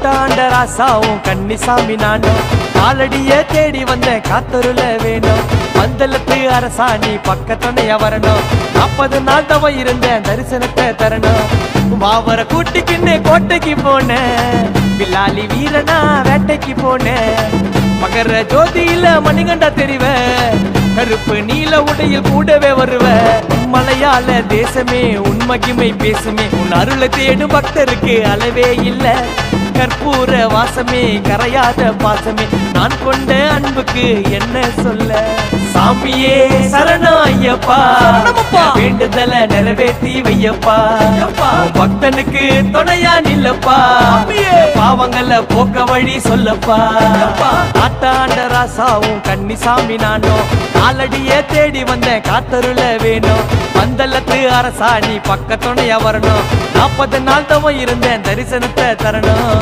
காட்டாண்ட ராசாவும் கன்னிசாமி நானும் காலடிய தேடி வந்த காத்தருல வேணும் பந்தலத்து அரசாணி பக்கத்துணைய வரணும் 40 நாள் தவ இருந்த தரிசனத்தை தரணும் வாவர கூட்டிக்கின்னு கோட்டைக்கு போனேன் பில்லாலி வீரனா வேட்டைக்கு போனேன் மகர ஜோதியில மணிகண்டா தெரிவ கருப்பு நீல உடையில் கூடவே வருவ மலையாள தேசமே உன் மகிமை பேசுமே உன் அருளை தேடும் பக்தருக்கு அளவே இல்ல கற்பூர வாசமே கரையாத பாசமே நான் கொண்ட அன்புக்கு என்ன சொல்ல சாமியே சரணம் ஐயப்பா வேண்டுதல நிறைவேற்றி வையப்பா பக்தனுக்கு துணையா நில்லப்பா பாவங்கள போக்க வழி சொல்லப்பா காட்டாண்ட ராசாவும் கன்னிசாமி நானும் காலடிய தேடி வந்த காத்தருல வேணும் பந்தலத்து அரசாணி பக்கத்துணையா வரணும் 40 நாள் தவம் இருந்தேன் தரிசனத்தை தரணும்